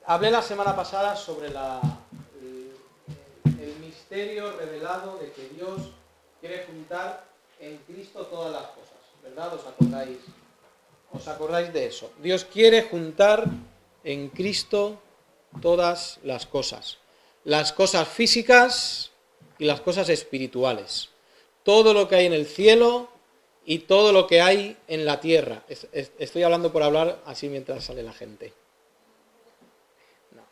Hablé la semana pasada sobre el misterio revelado de que Dios quiere juntar en Cristo todas las cosas, ¿verdad? ¿Os acordáis de eso? Dios quiere juntar en Cristo todas las cosas físicas y las cosas espirituales, todo lo que hay en el cielo y todo lo que hay en la tierra. Estoy hablando por hablar así mientras sale la gente.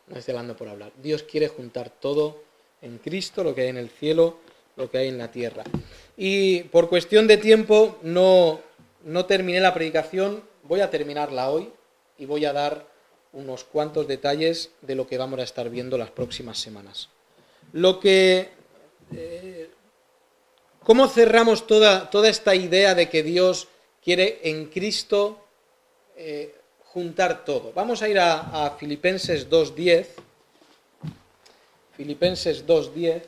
No estoy hablando por hablar. Dios quiere juntar todo en Cristo, lo que hay en el cielo, lo que hay en la tierra. Y por cuestión de tiempo no terminé la predicación, voy a terminarla hoy y voy a dar unos cuantos detalles de lo que vamos a estar viendo las próximas semanas. ¿Cómo cerramos toda esta idea de que Dios quiere en Cristo juntar todo? Vamos a ir a Filipenses 2:10. Filipenses 2:10.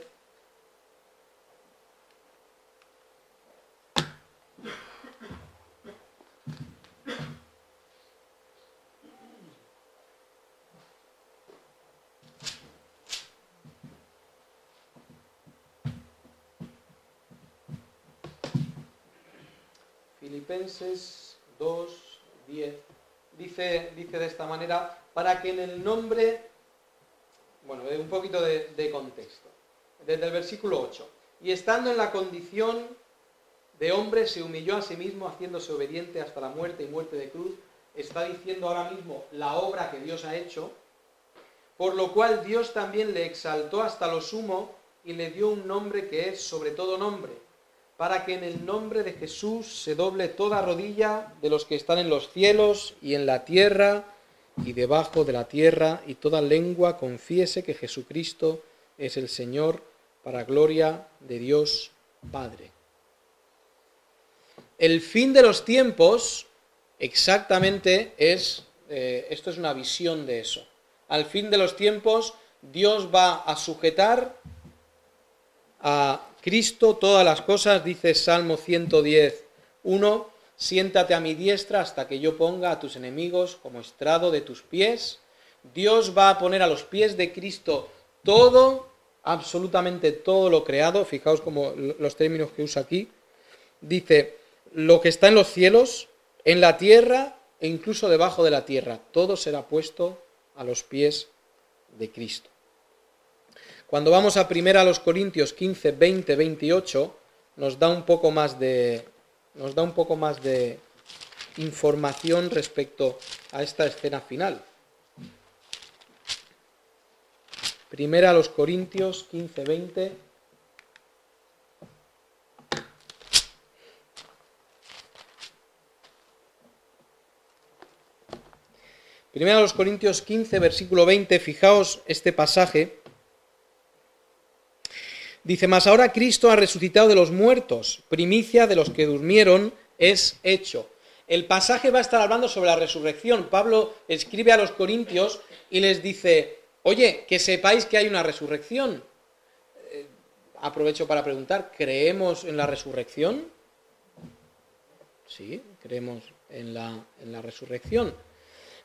Filipenses 2:10 dice de esta manera, para que en el nombre, un poquito de contexto, desde el versículo 8, y estando en la condición de hombre se humilló a sí mismo haciéndose obediente hasta la muerte y muerte de cruz. Está diciendo ahora mismo la obra que Dios ha hecho, por lo cual Dios también le exaltó hasta lo sumo y le dio un nombre que es sobre todo nombre, para que en el nombre de Jesús se doble toda rodilla de los que están en los cielos y en la tierra y debajo de la tierra, y toda lengua confiese que Jesucristo es el Señor, para gloria de Dios Padre. El fin de los tiempos exactamente esto es una visión de eso. Al fin de los tiempos Dios va a sujetar a Cristo todas las cosas, dice Salmo 110:1, siéntate a mi diestra hasta que yo ponga a tus enemigos como estrado de tus pies. Dios va a poner a los pies de Cristo todo, absolutamente todo lo creado. Fijaos como los términos que usa aquí. Dice, lo que está en los cielos, en la tierra e incluso debajo de la tierra, todo será puesto a los pies de Cristo. Cuando vamos a 1 Corintios 15, 20, 28, nos da un poco más de información respecto a esta escena final. 1 Corintios 15, 20. Primero a los Corintios 15, versículo 20, fijaos este pasaje. Dice, mas ahora Cristo ha resucitado de los muertos, primicia de los que durmieron es hecho. El pasaje va a estar hablando sobre la resurrección. Pablo escribe a los corintios y les dice, oye, que sepáis que hay una resurrección. Aprovecho para preguntar, ¿creemos en la resurrección? Sí, creemos en la resurrección.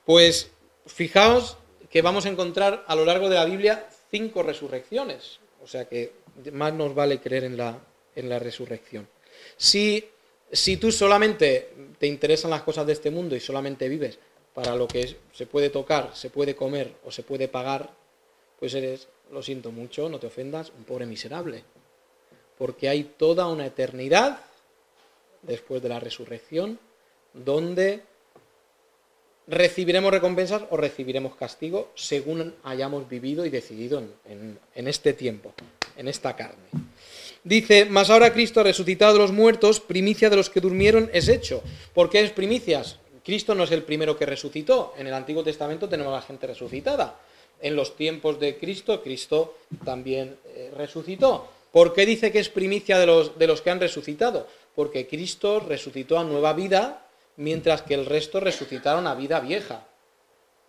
Pues fijaos que vamos a encontrar a lo largo de la Biblia 5 resurrecciones, o sea que más nos vale creer en la resurrección. Si tú solamente te interesan las cosas de este mundo y solamente vives para lo que se puede tocar, se puede comer o se puede pagar, pues eres, lo siento mucho, no te ofendas, un pobre miserable, porque hay toda una eternidad después de la resurrección donde recibiremos recompensas o recibiremos castigo según hayamos vivido y decidido en este tiempo, en esta carne. Dice, mas ahora Cristo ha resucitado de los muertos, primicia de los que durmieron es hecho. ¿Por qué es primicias? Cristo no es el primero que resucitó. En el Antiguo Testamento tenemos a la gente resucitada. En los tiempos de Cristo, Cristo también resucitó. ¿Por qué dice que es primicia de los que han resucitado? Porque Cristo resucitó a nueva vida, mientras que el resto resucitaron a vida vieja.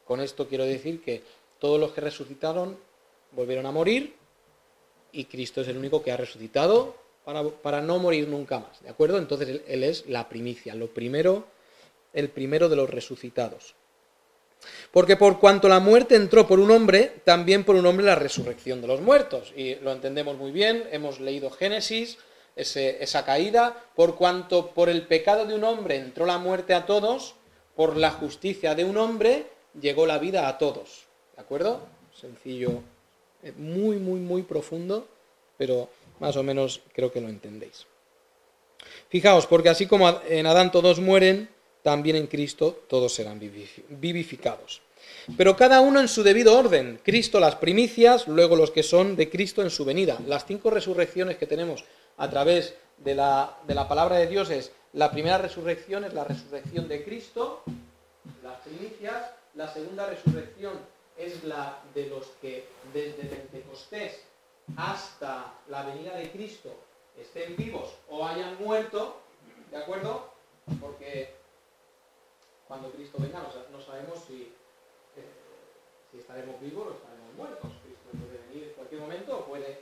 Con esto quiero decir que todos los que resucitaron volvieron a morir y Cristo es el único que ha resucitado para no morir nunca más, ¿de acuerdo? Entonces Él es la primicia, el primero de los resucitados. Porque por cuanto la muerte entró por un hombre, también por un hombre la resurrección de los muertos. Y lo entendemos muy bien, hemos leído Génesis, esa caída. Por cuanto por el pecado de un hombre entró la muerte a todos, por la justicia de un hombre llegó la vida a todos. ¿De acuerdo? Sencillo, muy, muy, muy profundo, pero más o menos creo que lo entendéis. Fijaos, porque así como en Adán todos mueren, también en Cristo todos serán vivificados. Pero cada uno en su debido orden. Cristo las primicias, luego los que son de Cristo en su venida. Las 5 resurrecciones que tenemos a través de la palabra de Dios es: la primera resurrección es la resurrección de Cristo, las primicias. La segunda resurrección es la de los que desde Pentecostés hasta la venida de Cristo estén vivos o hayan muerto, ¿de acuerdo? Porque cuando Cristo venga no sabemos si estaremos vivos o estaremos muertos. Cristo puede venir en cualquier momento o puede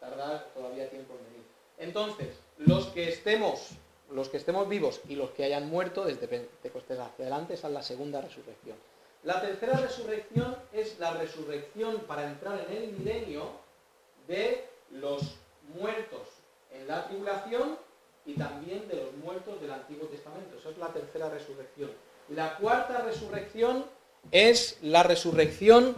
tardar todavía tiempo en venir. Entonces, los que estemos vivos y los que hayan muerto desde Pentecostés hacia adelante, esa es la segunda resurrección. La tercera resurrección es la resurrección para entrar en el milenio de los muertos en la tribulación y también de los muertos del Antiguo Testamento. Esa es la tercera resurrección. La cuarta resurrección es la resurrección.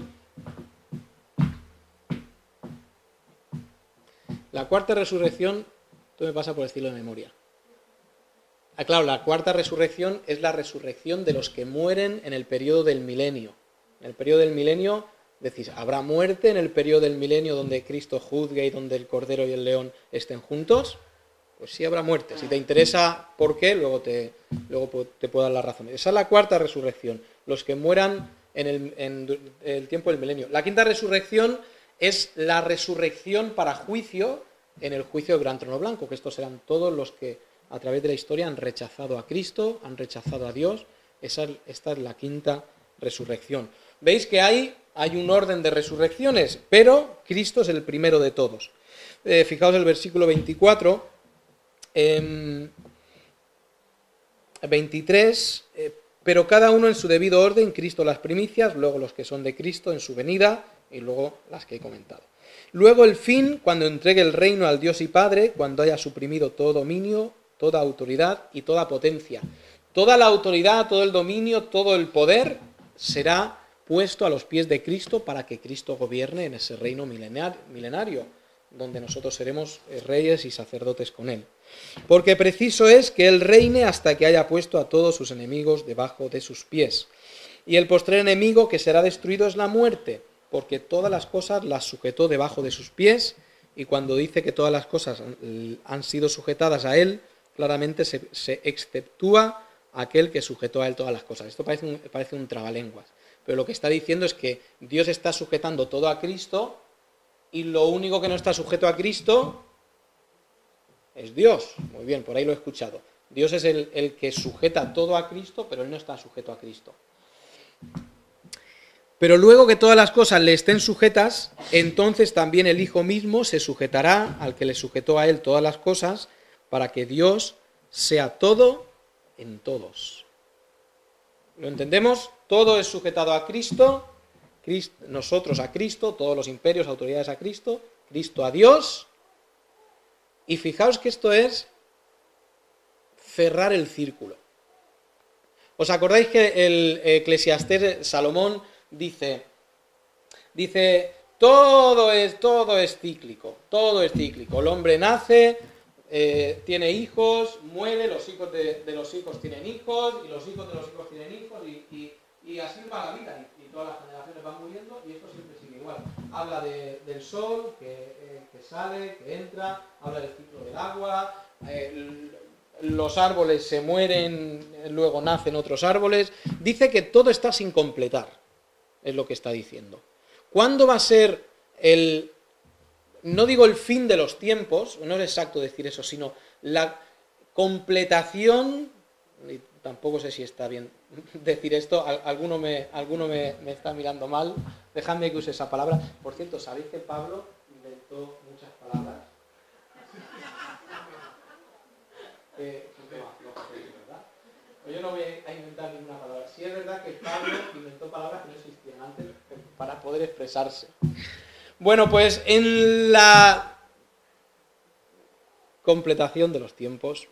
La cuarta resurrección, esto me pasa por estilo de memoria. Claro, la cuarta resurrección es la resurrección de los que mueren en el periodo del milenio. En el periodo del milenio, decís, ¿habrá muerte en el periodo del milenio donde Cristo juzgue y donde el Cordero y el León estén juntos? Pues sí habrá muerte. Si te interesa por qué, luego te puedo dar la razón. Esa es la cuarta resurrección, los que mueran en el tiempo del milenio. La quinta resurrección es la resurrección para juicio en el juicio del gran trono blanco, que estos serán todos los que a través de la historia han rechazado a Cristo, han rechazado a Dios. Esta es la quinta resurrección. Veis que hay un orden de resurrecciones, pero Cristo es el primero de todos. Fijaos el versículo 24, 23, pero cada uno en su debido orden, Cristo las primicias, luego los que son de Cristo en su venida y luego las que he comentado. Luego el fin, cuando entregue el reino al Dios y Padre, cuando haya suprimido todo dominio, toda autoridad y toda potencia. Toda la autoridad, todo el dominio, todo el poder será puesto a los pies de Cristo para que Cristo gobierne en ese reino milenario, donde nosotros seremos reyes y sacerdotes con Él. Porque preciso es que Él reine hasta que haya puesto a todos sus enemigos debajo de sus pies. Y el postrer enemigo que será destruido es la muerte, porque todas las cosas las sujetó debajo de sus pies, y cuando dice que todas las cosas han sido sujetadas a Él, claramente se exceptúa aquel que sujetó a Él todas las cosas. Esto parece un trabalenguas, pero lo que está diciendo es que Dios está sujetando todo a Cristo, y lo único que no está sujeto a Cristo es Dios. Muy bien, por ahí lo he escuchado. Dios es el que sujeta todo a Cristo, pero Él no está sujeto a Cristo. Pero luego que todas las cosas le estén sujetas, entonces también el Hijo mismo se sujetará al que le sujetó a Él todas las cosas, para que Dios sea todo en todos. ¿Lo entendemos? Todo es sujetado a Cristo, nosotros a Cristo, todos los imperios, autoridades a Cristo, Cristo a Dios. Y fijaos que esto es cerrar el círculo. ¿Os acordáis que el Eclesiastés Salomón dice, todo es cíclico, todo es cíclico. El hombre nace, tiene hijos, muere, los hijos de los hijos tienen hijos, y los hijos de los hijos tienen hijos, y así va la vida, y todas las generaciones van muriendo, y esto siempre sigue igual. Habla del sol, que sale, que entra, habla del ciclo del agua, los árboles se mueren, luego nacen otros árboles. Dice que todo está sin completar, es lo que está diciendo. ¿Cuándo va a ser no digo el fin de los tiempos, no es exacto decir eso, sino la completación, y tampoco sé si está bien decir esto, alguno me está mirando mal, dejadme que use esa palabra. Por cierto, ¿sabéis que Pablo inventó muchas palabras? ¿Verdad? Yo no voy a inventar ninguna palabra. Sí es verdad que Pablo inventó palabras que no existían antes para poder expresarse. Bueno, pues en la completación de los tiempos,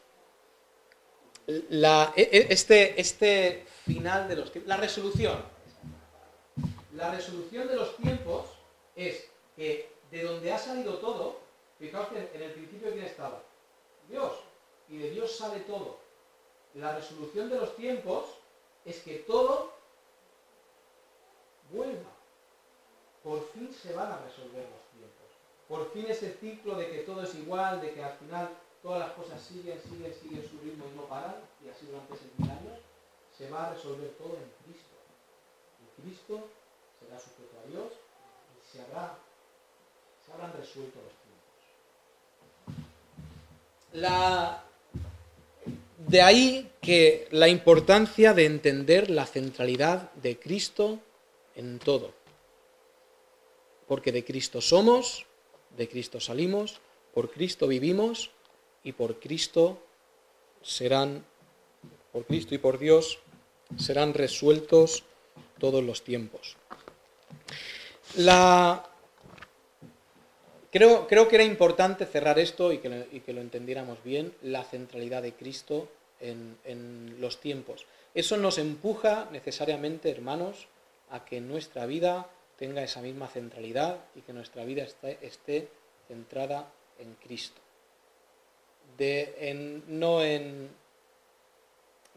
este final de los tiempos, la resolución de los tiempos es que de donde ha salido todo, fijaos que en el principio ¿quién estaba? Dios, y de Dios sale todo. La resolución de los tiempos es que todo vuelva. Por fin se van a resolver los tiempos. Por fin ese ciclo de que todo es igual, de que al final todas las cosas siguen su ritmo y no paran, y así durante 6.000 años, se va a resolver todo en Cristo. En Cristo será sujeto a Dios y se habrán resuelto los tiempos. De ahí que la importancia de entender la centralidad de Cristo en todo. Porque de Cristo somos, de Cristo salimos, por Cristo vivimos y por Cristo y por Dios serán resueltos todos los tiempos. Creo que era importante cerrar esto y que lo entendiéramos bien, la centralidad de Cristo en los tiempos. Eso nos empuja necesariamente, hermanos, a que nuestra vida tenga esa misma centralidad y que nuestra vida esté centrada en Cristo. De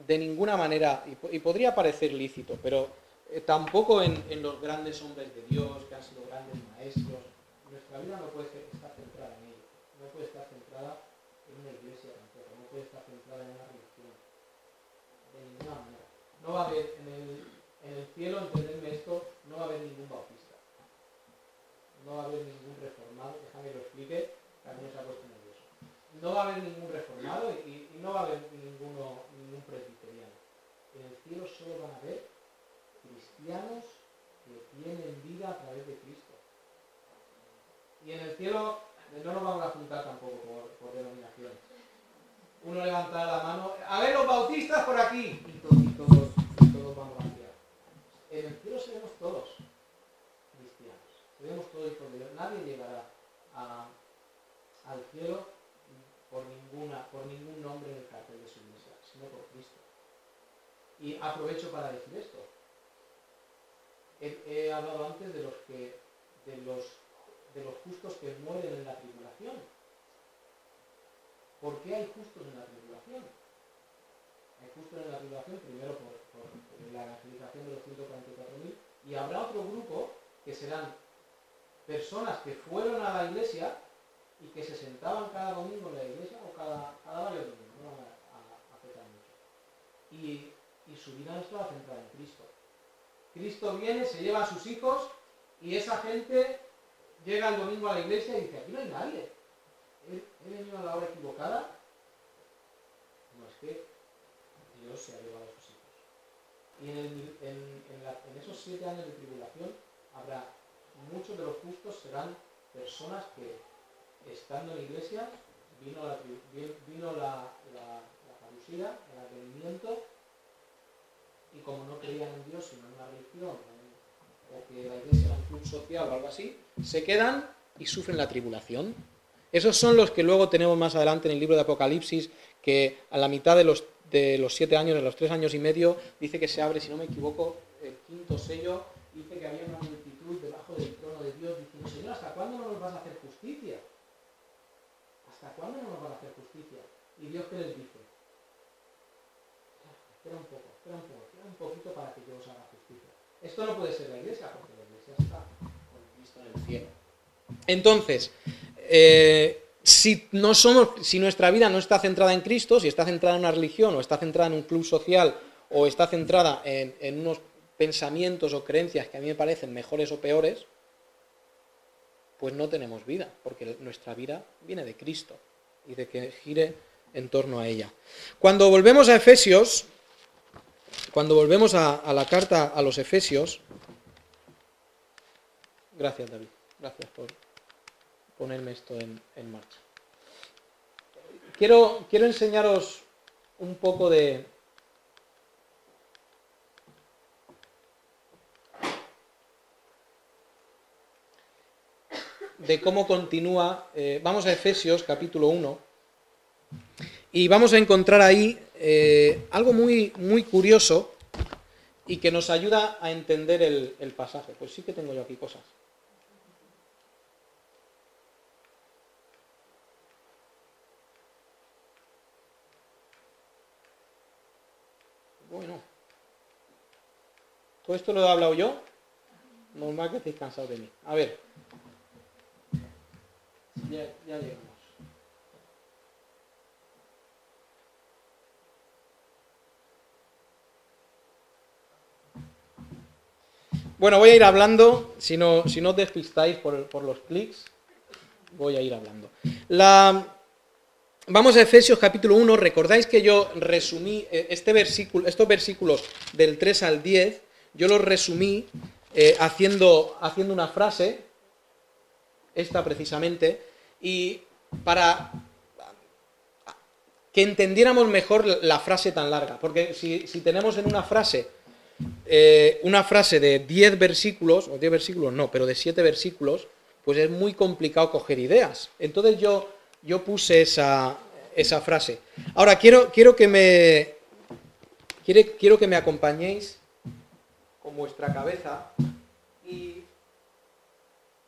ninguna manera, y podría parecer lícito, pero tampoco en los grandes hombres de Dios, que han sido grandes maestros. Nuestra vida no puede estar centrada en ello, no puede estar centrada en una iglesia tampoco, no puede estar centrada en una religión, de ninguna manera. No va a haber en el cielo, entenderme esto, no va a haber ningún bautista, no va a haber ningún reformado, déjame que lo explique, que a mí no se ha puesto nervioso. No va a haber ningún reformado y no va a haber ningún presbiteriano. En el cielo solo van a haber cristianos que tienen vida a través de Cristo. Y en el cielo no nos vamos a juntar tampoco por denominaciones. Uno levantará la mano, a ver los bautistas por aquí, y todos vamos a enviar. En el cielo seremos todos cristianos, seremos todos hijos de Dios. Nadie llegará al cielo por ningún nombre en el cartel de su iglesia, sino por Cristo. Y aprovecho para decir esto. He hablado antes de los justos que mueren en la tribulación. ¿Por qué hay justos en la tribulación? Hay justos en la tribulación primero por la evangelización de los 144.000 y habrá otro grupo que serán personas que fueron a la iglesia y que se sentaban cada domingo en la iglesia o cada varios domingos, no van a pecar mucho. Y su vida no estaba centrada en Cristo. Cristo viene, se lleva a sus hijos y esa gente llega el domingo a la iglesia y dice, aquí no hay nadie. ¿He venido a la hora equivocada? No, es que Dios se ha llevado a sus hijos. Y en esos 7 años de tribulación habrá muchos de los justos serán personas que estando en la iglesia vino la parusía, el advenimiento, y como no creían en Dios sino en una religión o que la iglesia era un club social o algo así, se quedan y sufren la tribulación. Esos son los que luego tenemos más adelante en el libro de Apocalipsis, que a la mitad de los 7 años, de los 3 años y medio, dice que se abre, si no me equivoco, el 5.º sello, dice que había una multitud debajo del trono de Dios diciendo, Señor, ¿hasta cuándo no nos vas a hacer justicia? ¿Hasta cuándo no nos vas a hacer justicia? Y Dios, ¿qué les dice? Espera un poquito para que yo os haga justicia. Esto no puede ser la iglesia, porque la iglesia está con Cristo en el cielo. Entonces, si nuestra vida no está centrada en Cristo, si está centrada en una religión, o está centrada en un club social, o está centrada en unos pensamientos o creencias que a mí me parecen mejores o peores, pues no tenemos vida, porque nuestra vida viene de Cristo y de que gire en torno a ella. Cuando volvemos a Efesios, cuando volvemos a la carta a los Efesios, gracias David, gracias por ponerme esto en marcha. Quiero enseñaros un poco de de cómo continúa. Vamos a Efesios capítulo 1 y vamos a encontrar ahí algo muy, muy curioso y que nos ayuda a entender el pasaje. Pues sí que tengo yo aquí cosas. Bueno, todo esto lo he hablado yo. Normal que estéis cansados de mí. A ver, ya llegamos. Bueno, voy a ir hablando, si no os despistáis por los clics, voy a ir hablando. Vamos a Efesios capítulo 1, recordáis que yo resumí estos versículos del 3 al 10, yo los resumí haciendo una frase, esta precisamente, y para que entendiéramos mejor la frase tan larga, porque si tenemos en una frase de 10 versículos, o 10 versículos no, pero de 7 versículos, pues es muy complicado coger ideas. Entonces yo puse esa frase. Ahora quiero que me acompañéis con vuestra cabeza y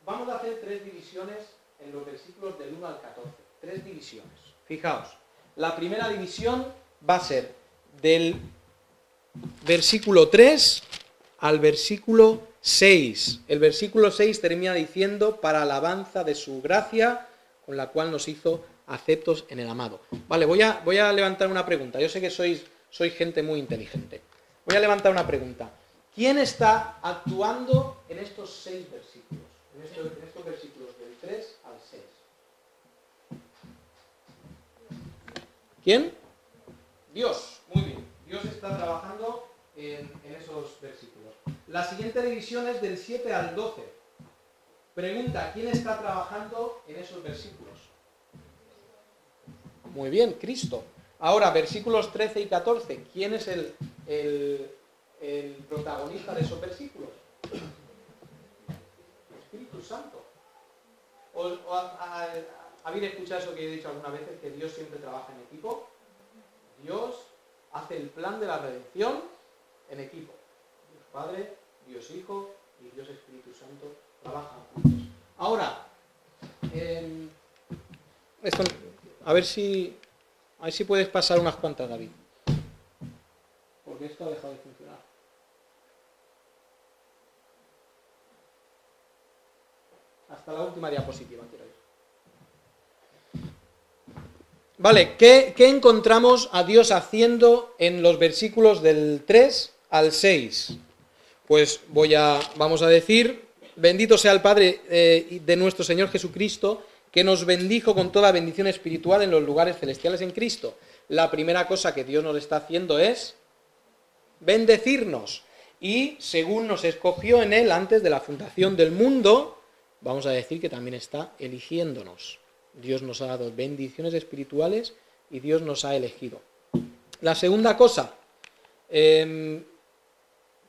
vamos a hacer 3 divisiones en los versículos del 1 al 14. 3 divisiones. Fijaos, la primera división va a ser del versículo 3 al versículo 6. El versículo 6 termina diciendo: para alabanza de su gracia, con la cual nos hizo aceptos en el amado. Vale, voy a levantar una pregunta. Yo sé que sois gente muy inteligente. Voy a levantar una pregunta. ¿Quién está actuando en estos 6 versículos? En estos versículos del 3 al 6. ¿Quién? Dios. Muy bien. Dios está trabajando en esos versículos. La siguiente división es del 7 al 12. Pregunta: ¿quién está trabajando en esos versículos? Muy bien, Cristo. Ahora, versículos 13 y 14. ¿Quién es el protagonista de esos versículos? El Espíritu Santo. ¿Habéis escuchado eso que he dicho algunas veces, que Dios siempre trabaja en equipo? Dios hace el plan de la redención en equipo. Dios Padre, Dios Hijo y Dios Espíritu Santo trabajan juntos. Ahora, a ver si puedes pasar unas cuantas, David. Porque esto ha dejado de funcionar. Hasta la última diapositiva quiero ir. Vale, ¿qué encontramos a Dios haciendo en los versículos del 3 al 6? Pues vamos a decir: bendito sea el Padre de nuestro Señor Jesucristo, que nos bendijo con toda bendición espiritual en los lugares celestiales en Cristo. La primera cosa que Dios nos está haciendo es bendecirnos. Y según nos escogió en Él antes de la fundación del mundo, vamos a decir que también está eligiéndonos. Dios nos ha dado bendiciones espirituales y Dios nos ha elegido. La segunda cosa,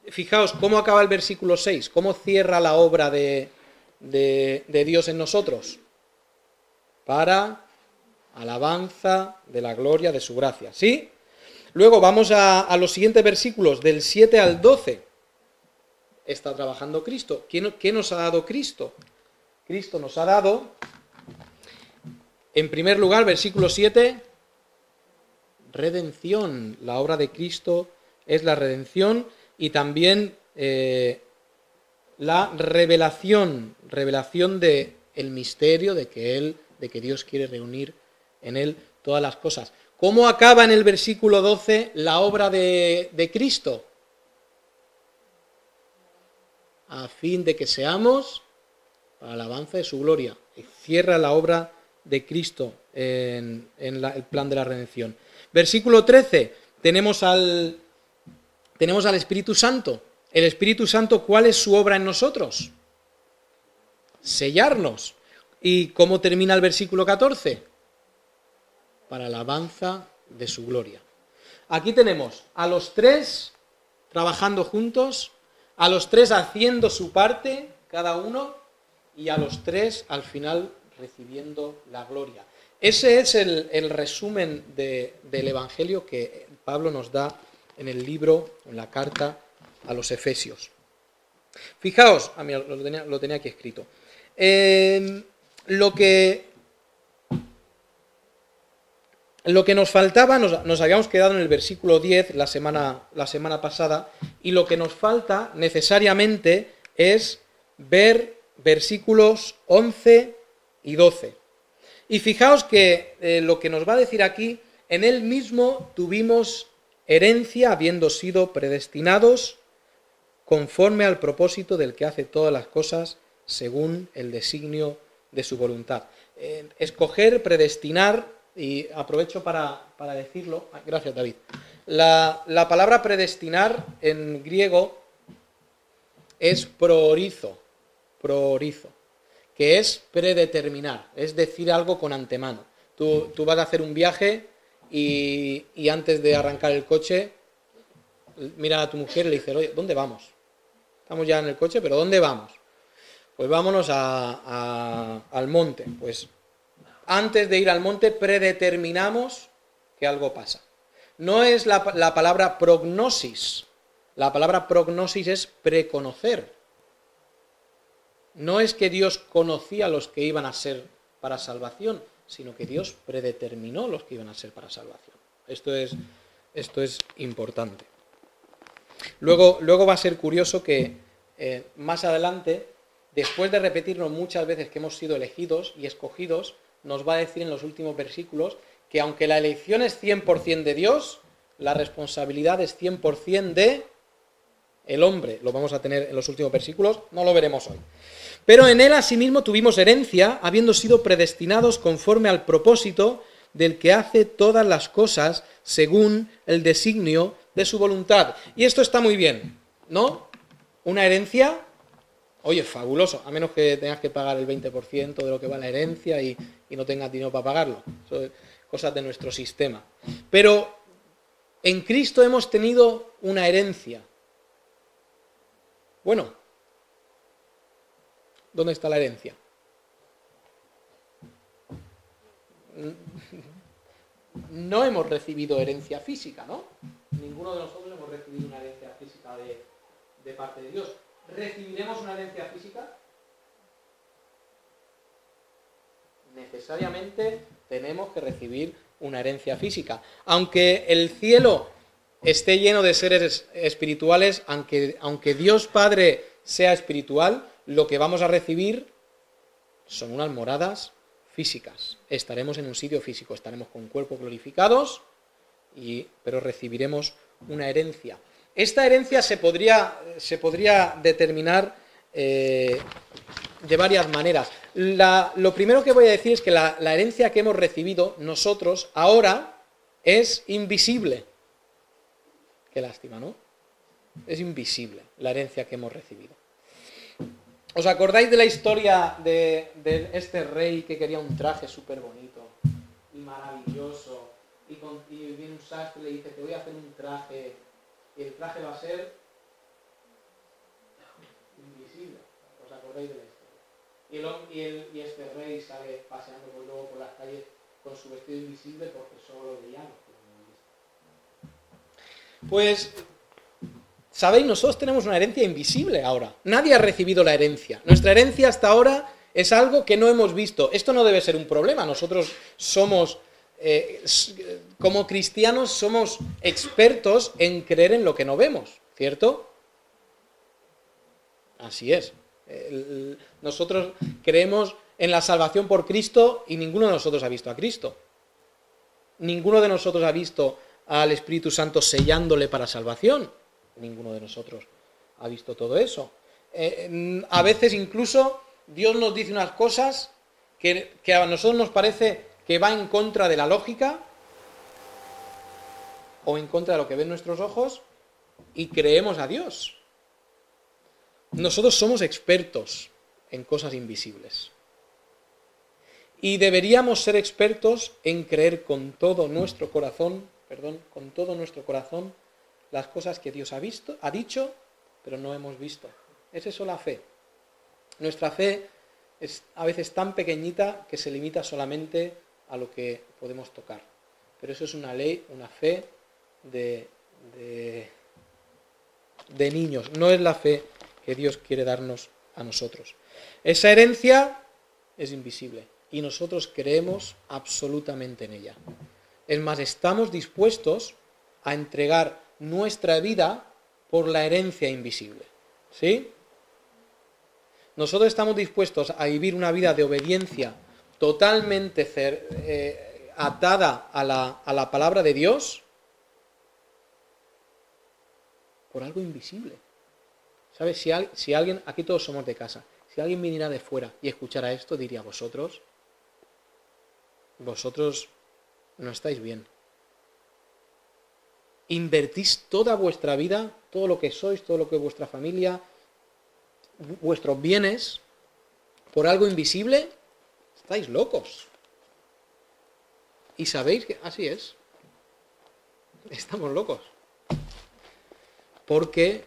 fijaos cómo acaba el versículo 6, cómo cierra la obra de Dios en nosotros. Para alabanza de la gloria de su gracia. ¿Sí? Luego vamos a los siguientes versículos, del 7 al 12. Está trabajando Cristo. ¿Qué nos ha dado Cristo? Cristo nos ha dado, en primer lugar, versículo 7, redención. La obra de Cristo es la redención y también la revelación del misterio de que Dios quiere reunir en Él todas las cosas. ¿Cómo acaba en el versículo 12 la obra de Cristo? A fin de que seamos para la alabanza de su gloria. Y cierra la obra de Cristo en el plan de la redención. Versículo 13, tenemos al Espíritu Santo. El Espíritu Santo, ¿cuál es su obra en nosotros? Sellarnos. ¿Y cómo termina el versículo 14? Para alabanza de su gloria. Aquí tenemos a los 3 trabajando juntos, a los 3 haciendo su parte, cada uno, y a los tres al final recibiendo la gloria. Ese es el resumen del Evangelio que Pablo nos da en el libro, en la carta a los Efesios. Fijaos, a mí lo tenía aquí escrito. Lo que nos faltaba, nos habíamos quedado en el versículo 10 la semana pasada, y lo que nos falta necesariamente es ver versículos 11 y 12. Y fijaos que lo que nos va a decir aquí, en él mismo tuvimos herencia, habiendo sido predestinados conforme al propósito del que hace todas las cosas según el designio de su voluntad. Escoger, predestinar, y aprovecho para decirlo, gracias David, la palabra predestinar en griego es proorizo, que es predeterminar, es decir algo con antemano. Tú vas a hacer un viaje y antes de arrancar el coche, mira a tu mujer y le dices, oye, ¿dónde vamos? Estamos ya en el coche, pero ¿dónde vamos? Pues vámonos al monte. Pues antes de ir al monte predeterminamos que algo pasa. No es la palabra prognosis. La palabra prognosis es preconocer. No es que Dios conocía a los que iban a ser para salvación, sino que Dios predeterminó los que iban a ser para salvación. Esto es importante. Luego va a ser curioso que más adelante, después de repetirnos muchas veces que hemos sido elegidos y escogidos, nos va a decir en los últimos versículos que aunque la elección es 100% de Dios, la responsabilidad es 100% de el hombre. Lo vamos a tener en los últimos versículos, no lo veremos hoy. Pero en él asimismo tuvimos herencia, habiendo sido predestinados conforme al propósito del que hace todas las cosas según el designio de su voluntad. Y esto está muy bien, ¿no? Una herencia, oye, fabuloso, a menos que tengas que pagar el 20% de lo que va la herencia y no tengas dinero para pagarlo. Eso es cosas de nuestro sistema. Pero en Cristo hemos tenido una herencia. Bueno, ¿dónde está la herencia? No hemos recibido herencia física, ¿no? Ninguno de nosotros hemos recibido una herencia física de parte de Dios. ¿Recibiremos una herencia física? Necesariamente tenemos que recibir una herencia física. Aunque el cielo esté lleno de seres espirituales, aunque Dios Padre sea espiritual, lo que vamos a recibir son unas moradas físicas. Estaremos en un sitio físico, estaremos con cuerpos glorificados, pero recibiremos una herencia. Esta herencia se podría determinar de varias maneras. Lo primero que voy a decir es que la herencia que hemos recibido nosotros ahora es invisible. Qué lástima, ¿no? Es invisible la herencia que hemos recibido. ¿Os acordáis de la historia de este rey que quería un traje súper bonito y maravilloso? Y viene un sastre y le dice, te voy a hacer un traje, y el traje va a ser invisible. ¿Os acordáis de la historia? Y este rey sale paseando por las calles con su vestido invisible porque solo lo veían. Pues, ¿sabéis? Nosotros tenemos una herencia invisible ahora. Nadie ha recibido la herencia. Nuestra herencia hasta ahora es algo que no hemos visto. Esto no debe ser un problema. Nosotros somos, como cristianos, somos expertos en creer en lo que no vemos, ¿cierto? Así es. Nosotros creemos en la salvación por Cristo y ninguno de nosotros ha visto a Cristo. Ninguno de nosotros ha visto al Espíritu Santo sellándole para salvación. Ninguno de nosotros ha visto todo eso. A veces incluso Dios nos dice unas cosas que a nosotros nos parece que va en contra de la lógica o en contra de lo que ven nuestros ojos y creemos a Dios. Nosotros somos expertos en cosas invisibles. Y deberíamos ser expertos en creer con todo nuestro corazón, las cosas que Dios ha dicho, pero no hemos visto. Es eso la fe. Nuestra fe es a veces tan pequeñita que se limita solamente a lo que podemos tocar. Pero eso es una ley, una fe de niños, no es la fe que Dios quiere darnos a nosotros. Esa herencia es invisible y nosotros creemos absolutamente en ella. Es más, estamos dispuestos a entregar nuestra vida por la herencia invisible. ¿Sí? Nosotros estamos dispuestos a vivir una vida de obediencia totalmente atada a la palabra de Dios por algo invisible. ¿Sabes? Si alguien, aquí todos somos de casa, si alguien viniera de fuera y escuchara esto, diría: vosotros no estáis bien. Invertís toda vuestra vida, todo lo que sois, todo lo que es vuestra familia, vuestros bienes, por algo invisible. Estáis locos. Y sabéis que así es. Estamos locos. Porque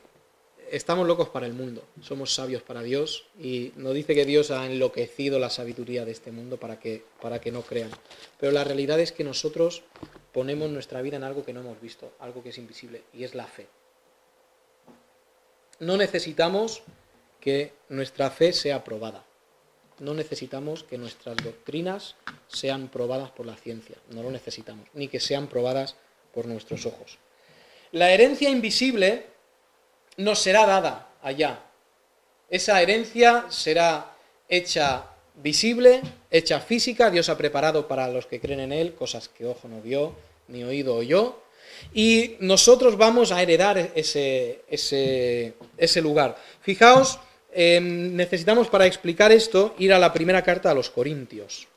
estamos locos para el mundo. Somos sabios para Dios. Y nos dice que Dios ha enloquecido la sabiduría de este mundo para que no crean. Pero la realidad es que nosotros ponemos nuestra vida en algo que no hemos visto, algo que es invisible, y es la fe. No necesitamos que nuestra fe sea probada. No necesitamos que nuestras doctrinas sean probadas por la ciencia. No lo necesitamos. Ni que sean probadas por nuestros ojos. La herencia invisible nos será dada allá. Esa herencia será hecha visible, hecha física. Dios ha preparado para los que creen en Él cosas que ojo no vio, ni oído oyó. Y nosotros vamos a heredar ese lugar. Fijaos, necesitamos para explicar esto ir a la primera carta a los Corintios.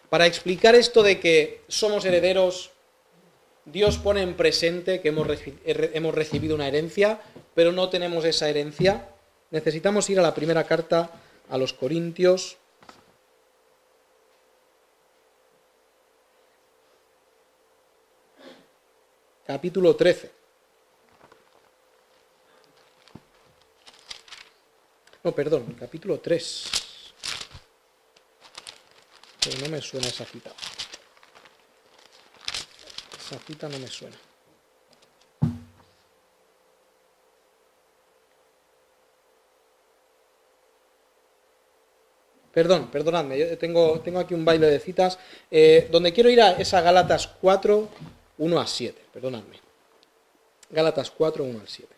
Para explicar esto de que somos herederos, Dios pone en presente que hemos recibido una herencia, pero no tenemos esa herencia. Necesitamos ir a la primera carta a los Corintios. Capítulo 13. No, perdón, capítulo 3. Pero no me suena esa cita. Esa cita no me suena. Perdonadme, yo tengo aquí un baile de citas. Donde quiero ir es a Gálatas 4, 1 a 7. Perdonadme. Gálatas 4, 1 al 7.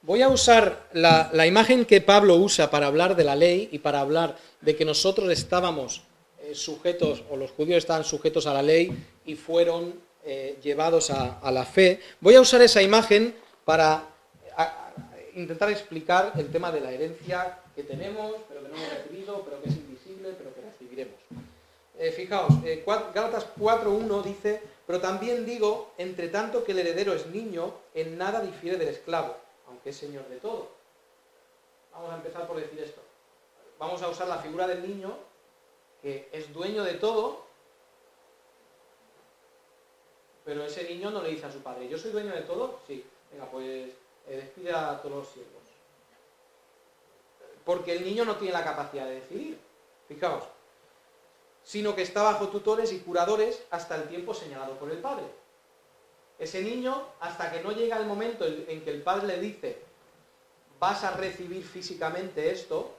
Voy a usar la imagen que Pablo usa para hablar de la ley y para hablar de que nosotros estábamos sujetos, o los judíos estaban sujetos a la ley y fueron llevados a la fe. Voy a usar esa imagen para intentar explicar el tema de la herencia que tenemos, pero que no hemos recibido, pero que es invisible, pero que recibiremos. Fijaos, Gálatas 4.1 dice: pero también digo, entre tanto que el heredero es niño, en nada difiere del esclavo, aunque es señor de todo. Vamos a empezar por decir esto. Vamos a usar la figura del niño, que es dueño de todo, pero ese niño no le dice a su padre: ¿yo soy dueño de todo? Sí. Venga, pues despide a todos los siervos. Porque el niño no tiene la capacidad de decidir. Fijaos. Sino que está bajo tutores y curadores hasta el tiempo señalado por el padre. Ese niño, hasta que no llega el momento en que el padre le dice: vas a recibir físicamente esto,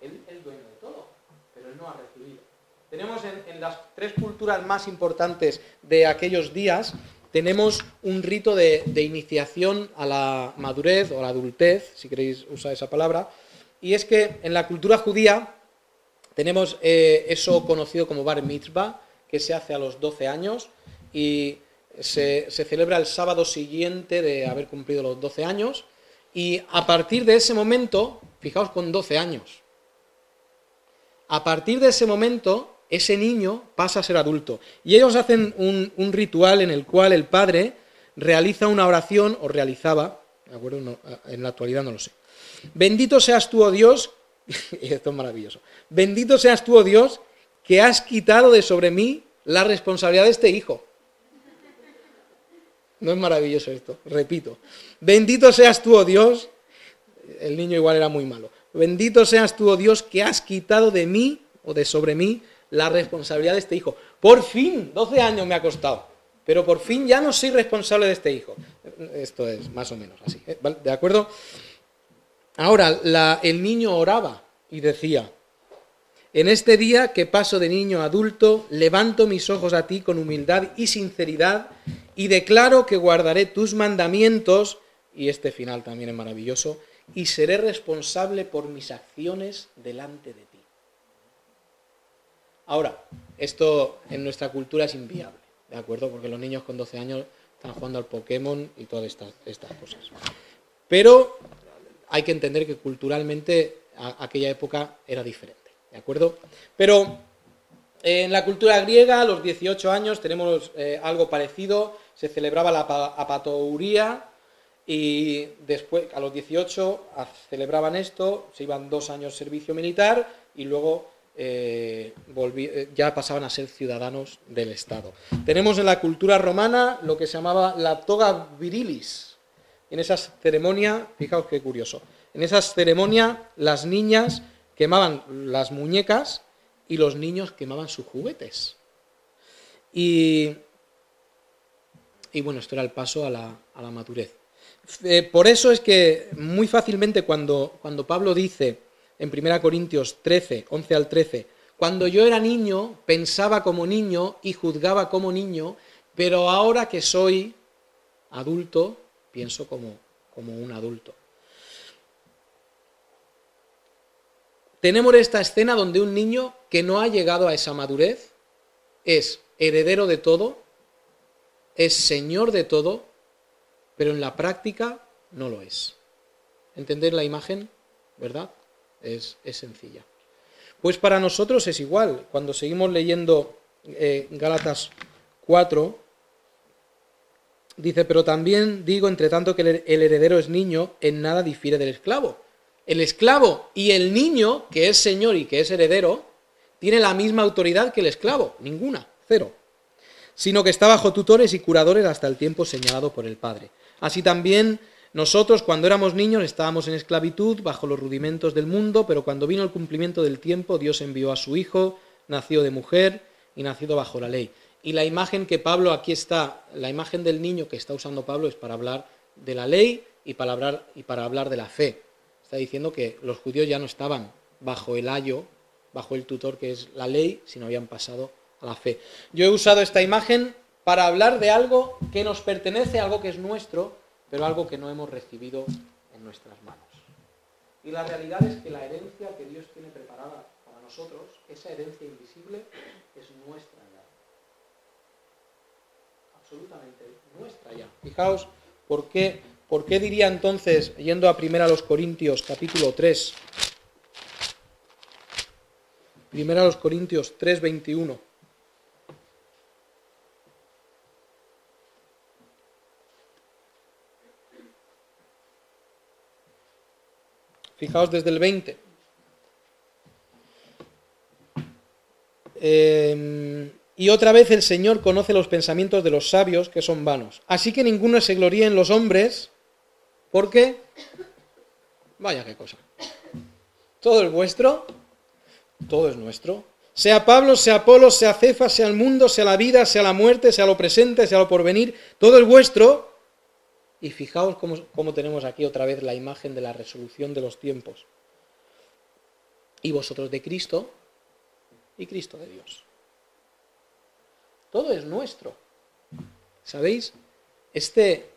él es dueño de todo, pero él no ha recibido. Tenemos en las tres culturas más importantes de aquellos días, tenemos un rito de iniciación a la madurez o a la adultez, si queréis usar esa palabra, y es que en la cultura judía tenemos eso conocido como bar mitzvah, que se hace a los 12 años y se celebra el sábado siguiente de haber cumplido los 12 años, y a partir de ese momento, fijaos, con 12 años, a partir de ese momento, ese niño pasa a ser adulto. Y ellos hacen un ritual en el cual el padre realiza una oración, o realizaba, ¿de acuerdo? No, en la actualidad no lo sé. Bendito seas tú, oh Dios, y esto es maravilloso, bendito seas tú, oh Dios, que has quitado de sobre mí la responsabilidad de este hijo. ¿No es maravilloso esto? Repito. Bendito seas tú, oh Dios. El niño igual era muy malo. Bendito seas tú, oh Dios, que has quitado de mí o de sobre mí la responsabilidad de este hijo. Por fin, 12 años me ha costado, pero por fin ya no soy responsable de este hijo. Esto es más o menos así, ¿vale? ¿De acuerdo? Ahora, el niño oraba y decía: en este día que paso de niño a adulto, levanto mis ojos a ti con humildad y sinceridad y declaro que guardaré tus mandamientos, y este final también es maravilloso, y seré responsable por mis acciones delante de ti. Ahora, esto en nuestra cultura es inviable, ¿de acuerdo? Porque los niños con 12 años están jugando al Pokémon y todas estas cosas. Pero hay que entender que culturalmente aquella época era diferente, ¿de acuerdo? Pero en la cultura griega, a los 18 años, tenemos algo parecido, se celebraba la apatouría, y después, a los 18, celebraban esto, se iban 2 años servicio militar y luego ya pasaban a ser ciudadanos del Estado. Tenemos en la cultura romana lo que se llamaba la toga virilis. En esas ceremonias, fijaos qué curioso, en esas ceremonias las niñas quemaban las muñecas y los niños quemaban sus juguetes. Y bueno, esto era el paso a la madurez. Por eso es que muy fácilmente cuando Pablo dice en 1 Corintios 13, 11 al 13, cuando yo era niño pensaba como niño y juzgaba como niño, pero ahora que soy adulto pienso como un adulto. Tenemos esta escena donde un niño que no ha llegado a esa madurez es heredero de todo, es señor de todo, pero en la práctica no lo es. ¿Entender la imagen? ¿Verdad? Es sencilla. Pues para nosotros es igual. Cuando seguimos leyendo Gálatas 4, dice: pero también digo, entre tanto que el heredero es niño, en nada difiere del esclavo. El esclavo y el niño, que es señor y que es heredero, tiene la misma autoridad que el esclavo, ninguna, cero, sino que está bajo tutores y curadores hasta el tiempo señalado por el Padre. Así también nosotros, cuando éramos niños, estábamos en esclavitud, bajo los rudimentos del mundo, pero cuando vino el cumplimiento del tiempo, Dios envió a su Hijo, nacido de mujer y nacido bajo la ley. Y la imagen que Pablo, aquí está, la imagen del niño que está usando Pablo es para hablar de la ley y para hablar de la fe. Está diciendo que los judíos ya no estaban bajo el ayo, bajo el tutor que es la ley, sino habían pasado a la fe. Yo he usado esta imagen para hablar de algo que nos pertenece, algo que es nuestro, pero algo que no hemos recibido en nuestras manos. Y la realidad es que la herencia que Dios tiene preparada para nosotros, esa herencia invisible, es nuestra ya. Absolutamente nuestra ya. Fijaos, ¿por qué diría entonces, yendo a 1 Corintios capítulo 3, 1 Corintios 3, 21, fijaos desde el 20. Y otra vez el Señor conoce los pensamientos de los sabios, que son vanos. Así que ninguno se gloríe en los hombres, porque, vaya qué cosa, todo es vuestro, todo es nuestro. Sea Pablo, sea Apolo, sea Cefas, sea el mundo, sea la vida, sea la muerte, sea lo presente, sea lo porvenir, todo es vuestro. Y fijaos cómo tenemos aquí otra vez la imagen de la resolución de los tiempos. Y vosotros de Cristo y Cristo de Dios. Todo es nuestro. ¿Sabéis? Este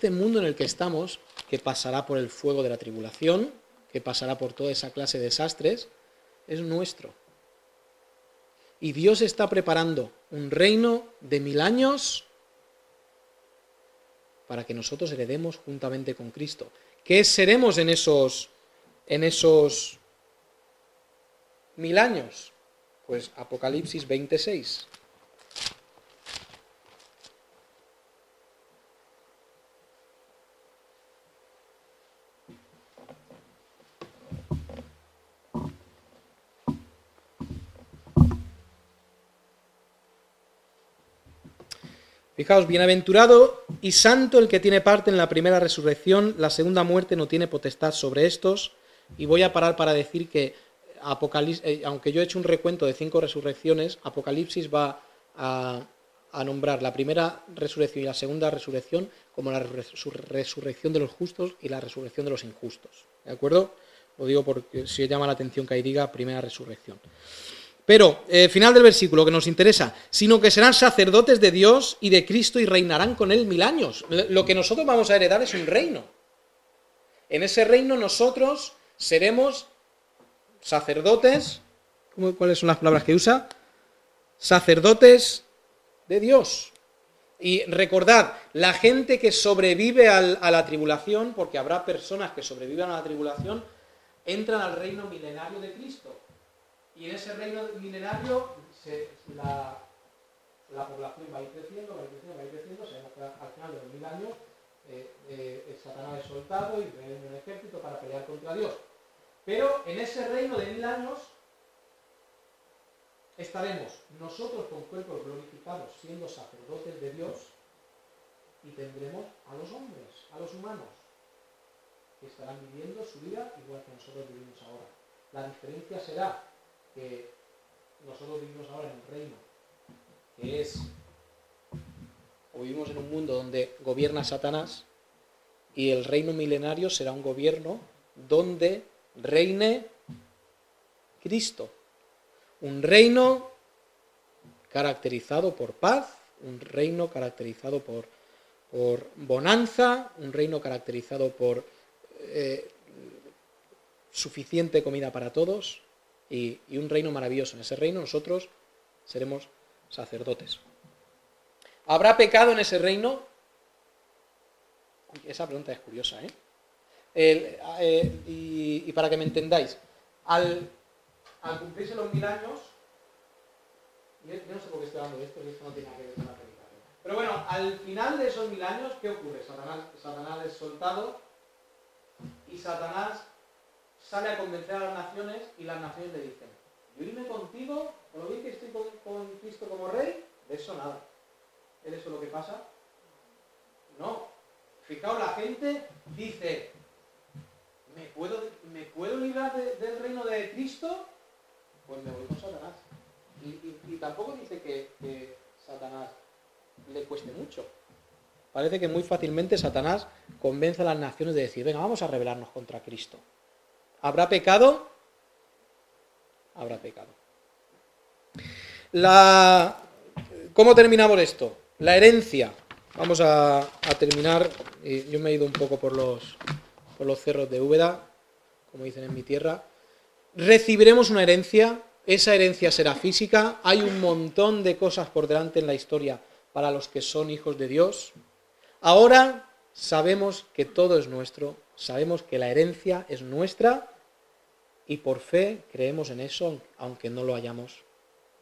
mundo en el que estamos, que pasará por el fuego de la tribulación, que pasará por toda esa clase de desastres, es nuestro. Y Dios está preparando un reino de 1000 años para que nosotros heredemos juntamente con Cristo. ¿Qué seremos en esos 1000 años? Pues Apocalipsis 26. Fijaos, bienaventurado y santo el que tiene parte en la primera resurrección, la segunda muerte no tiene potestad sobre estos. Y voy a parar para decir que aunque yo he hecho un recuento de 5 resurrecciones, Apocalipsis va a nombrar la primera resurrección y la segunda resurrección como la resurrección de los justos y la resurrección de los injustos. ¿De acuerdo? Lo digo porque si llama la atención que ahí diga primera resurrección. Pero, final del versículo que nos interesa, sino que serán sacerdotes de Dios y de Cristo y reinarán con él 1000 años. Lo que nosotros vamos a heredar es un reino. En ese reino nosotros seremos sacerdotes, ¿cuáles son las palabras que usa? Sacerdotes de Dios. Y recordad, la gente que sobrevive a la tribulación, porque habrá personas que sobrevivan a la tribulación, entran al reino milenario de Cristo. Y en ese reino milenario la población va a ir creciendo, sabemos que al final de los 1000 años Satanás es soltado y viene un ejército para pelear contra Dios. Pero en ese reino de 1000 años estaremos nosotros con cuerpos glorificados siendo sacerdotes de Dios y tendremos a los hombres, a los humanos, que estarán viviendo su vida igual que nosotros vivimos ahora. La diferencia será que nosotros vivimos ahora en un reino que es, o vivimos en un mundo donde gobierna Satanás, y el reino milenario será un gobierno donde reine Cristo. Un reino caracterizado por paz, un reino caracterizado por bonanza, un reino caracterizado por suficiente comida para todos y un reino maravilloso. En ese reino nosotros seremos sacerdotes. ¿Habrá pecado en ese reino? Esa pregunta es curiosa, y para que me entendáis, al cumplirse los 1000 años, yo no sé por qué estoy hablando de esto, y esto no tiene nada que ver con la predicación. Pero bueno, al final de esos 1000 años, ¿qué ocurre? Satanás es soltado y Satanás sale a convencer a las naciones y las naciones le dicen: yo irme contigo, ¿o lo vi que estoy con Cristo como rey? De eso nada. ¿Es eso lo que pasa? No. Fijaos, la gente dice: ¿me puedo librar del reino de Cristo? Pues me voy con Satanás. Y tampoco dice que Satanás le cueste mucho. Parece que muy fácilmente Satanás convence a las naciones de decir: venga, vamos a rebelarnos contra Cristo. ¿Habrá pecado? Habrá pecado. ¿Cómo terminamos esto? La herencia. Vamos a terminar. Yo me he ido un poco por los cerros de Úbeda, como dicen en mi tierra. Recibiremos una herencia. Esa herencia será física. Hay un montón de cosas por delante en la historia para los que son hijos de Dios. Ahora sabemos que todo es nuestro, sabemos que la herencia es nuestra y por fe creemos en eso, aunque no lo hayamos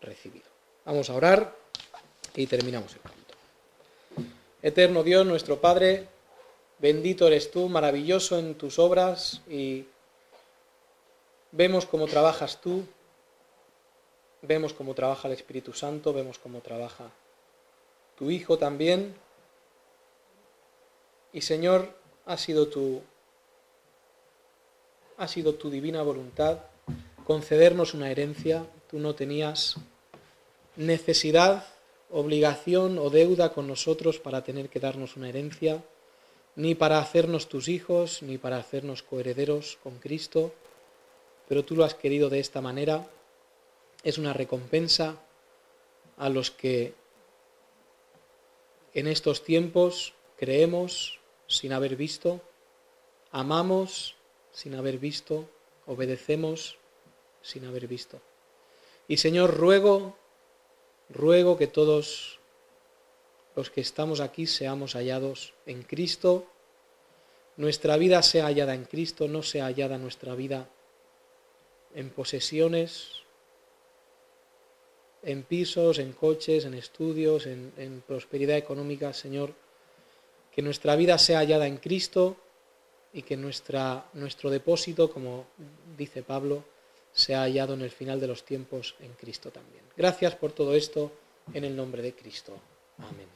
recibido. Vamos a orar y terminamos el punto. Eterno Dios, nuestro Padre, bendito eres tú, maravilloso en tus obras, y vemos cómo trabajas tú, vemos cómo trabaja el Espíritu Santo, vemos cómo trabaja tu Hijo también. Y Señor, ha sido tu divina voluntad concedernos una herencia. Tú no tenías necesidad, obligación o deuda con nosotros para tener que darnos una herencia, ni para hacernos tus hijos, ni para hacernos coherederos con Cristo, pero tú lo has querido de esta manera. Es una recompensa a los que en estos tiempos creemos sin haber visto, amamos sin haber visto, obedecemos sin haber visto. Y Señor, ruego que todos los que estamos aquí seamos hallados en Cristo, nuestra vida sea hallada en Cristo, no sea hallada nuestra vida en posesiones, en pisos, en coches, en estudios, en prosperidad económica. Señor, que nuestra vida sea hallada en Cristo y que nuestro depósito, como dice Pablo, sea hallado en el final de los tiempos en Cristo también. Gracias por todo esto, en el nombre de Cristo. Amén.